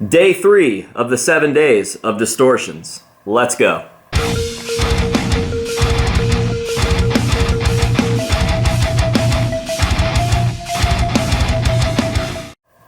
Day 3 of the 7 days of distortions. Let's go.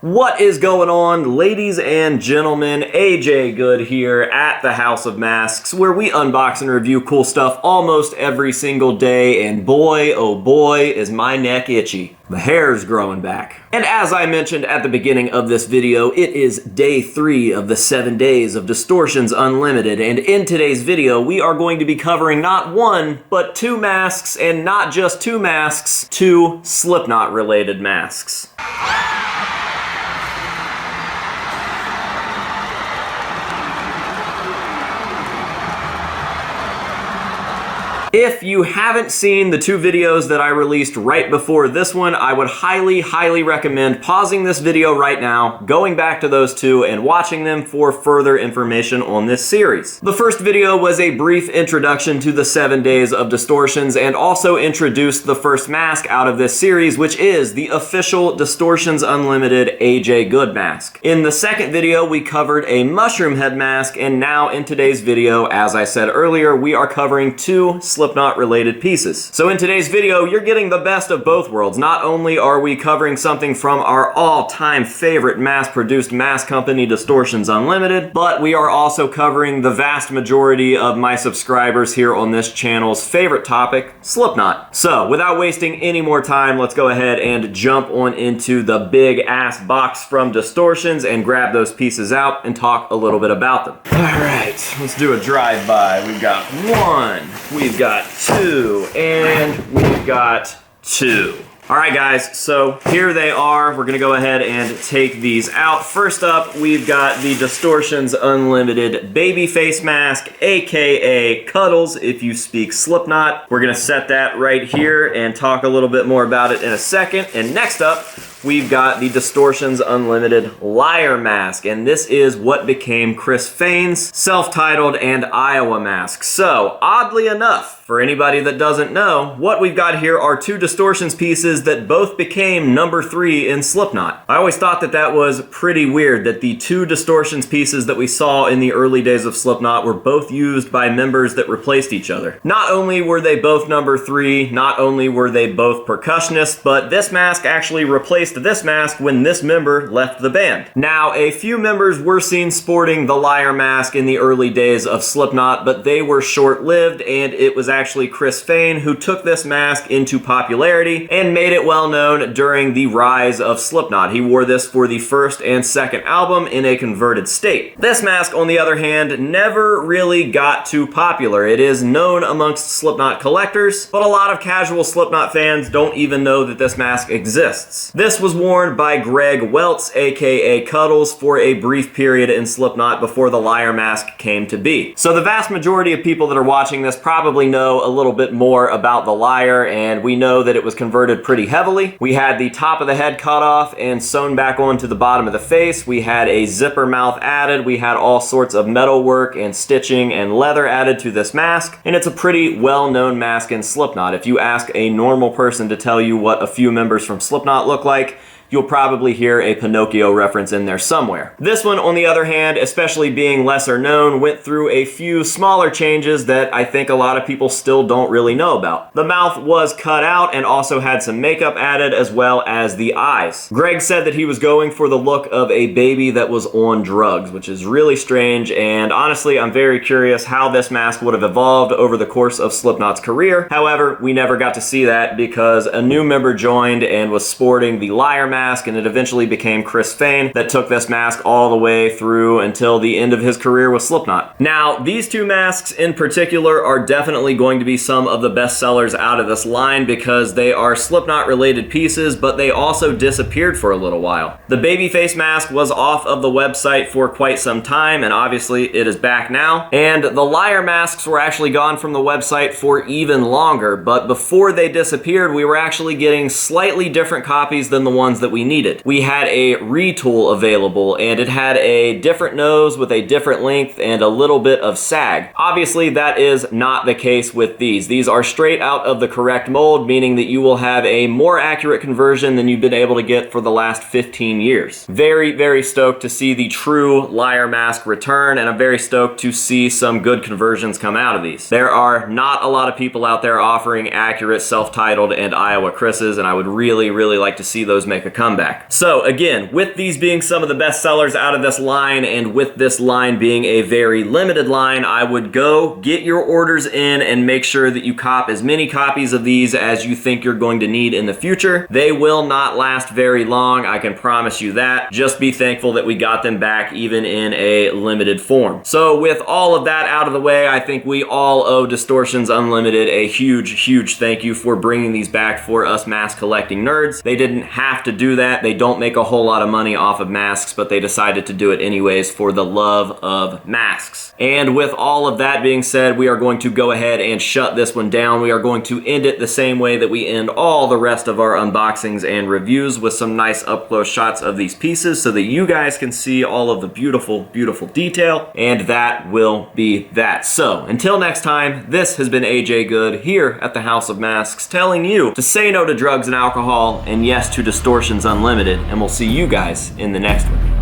What is going on, ladies and gentlemen? AJ Good here at the House of Masks, where we unbox and review cool stuff almost every single day, and boy, oh boy, is my neck itchy. The hair's growing back. And as I mentioned at the beginning of this video, it is day 3 of the 7 days of Distortions Unlimited, and in today's video, we are going to be covering not one, but 2 masks, and not just 2 masks, 2 Slipknot-related masks. If you haven't seen the 2 videos that I released right before this one, I would highly recommend pausing this video right now, going back to those 2, and watching them for further information on this series. The first video was a brief introduction to the 7 days of Distortions and also introduced the first mask out of this series, which is the official Distortions Unlimited AJ Good mask. In the second video, we covered a mushroom head mask, and now in today's video, as I said earlier, we are covering 2 Slipknot related pieces. So in today's video, you're getting the best of both worlds. Not only are we covering something from our all-time favorite mass-produced mask company, Distortions Unlimited, but we are also covering the vast majority of my subscribers here on this channel's favorite topic, Slipknot. So without wasting any more time, let's go ahead and jump on into the big ass box from Distortions and grab those pieces out and talk a little bit about them. All right, let's do a drive-by. We've got 1, we've got 2, and we've got 2. All right, guys, so here they are. We're gonna go ahead and take these out. First up, we've got the Distortions Unlimited baby face mask, aka Cuddles if you speak Slipknot. We're gonna set that right here and talk a little bit more about it in a second. And next up, we've got the Distortions Unlimited Liar mask, and this is what became Chris Fain's self-titled and Iowa mask. So, oddly enough, for anybody that doesn't know, what we've got here are 2 Distortions pieces that both became number 3 in Slipknot. I always thought that that was pretty weird, that the 2 Distortions pieces that we saw in the early days of Slipknot were both used by members that replaced each other. Not only were they both number 3, not only were they both percussionists, but this mask actually replaced this mask when this member left the band. Now, a few members were seen sporting the Liar mask in the early days of Slipknot, but they were short-lived, and it was actually Chris Fain who took this mask into popularity and made it well known during the rise of Slipknot. He wore this for the first and second album in a converted state. This mask, on the other hand, never really got too popular. It is known amongst Slipknot collectors, but a lot of casual Slipknot fans don't even know that this mask exists. This was worn by Greg Weltz, aka Cuddles, for a brief period in Slipknot before the Liar mask came to be. So the vast majority of people that are watching this probably know a little bit more about the Liar, and we know that it was converted pretty heavily. We had the top of the head cut off and sewn back onto the bottom of the face. We had a zipper mouth added. We had all sorts of metal work and stitching and leather added to this mask, and it's a pretty well-known mask in Slipknot. If you ask a normal person to tell you what a few members from Slipknot look like, you'll probably hear a Pinocchio reference in there somewhere. This one, on the other hand, especially being lesser known, went through a few smaller changes that I think a lot of people still don't really know about. The mouth was cut out and also had some makeup added, as well as the eyes. Greg said that he was going for the look of a baby that was on drugs, which is really strange, and honestly, I'm very curious how this mask would have evolved over the course of Slipknot's career. However, we never got to see that because a new member joined and was sporting the Liar mask, and it eventually became Chris Fain that took this mask all the way through until the end of his career with Slipknot. Now, these 2 masks in particular are definitely going to be some of the best sellers out of this line because they are Slipknot related pieces, but they also disappeared for a little while. The babyface mask was off of the website for quite some time, and obviously it is back now. And the Liar masks were actually gone from the website for even longer, but before they disappeared, we were actually getting slightly different copies than the ones that that we needed. We had a retool available, and it had a different nose with a different length and a little bit of sag. Obviously, that is not the case with these. These are straight out of the correct mold, meaning that you will have a more accurate conversion than you've been able to get for the last 15 years. Very, very stoked to see the true Liar mask return, and I'm very stoked to see some good conversions come out of these. There are not a lot of people out there offering accurate self-titled and Iowa Chris's, and I would really, really like to see those make a comeback. So again, with these being some of the best sellers out of this line, and with this line being a very limited line, I would go get your orders in and make sure that you cop as many copies of these as you think you're going to need in the future. They will not last very long, I can promise you that. Just be thankful that we got them back even in a limited form. So with all of that out of the way, I think we all owe Distortions Unlimited a huge, huge thank you for bringing these back for us mask collecting nerds. They didn't have to do that. They don't make a whole lot of money off of masks, but they decided to do it anyways for the love of masks. And with all of that being said, we are going to go ahead and shut this one down. We are going to end it the same way that we end all the rest of our unboxings and reviews, with some nice up-close shots of these pieces so that you guys can see all of the beautiful, beautiful detail. And that will be that. So until next time, this has been AJ Good here at the House of Masks, telling you to say no to drugs and alcohol and yes to Distortions Unlimited, and we'll see you guys in the next one.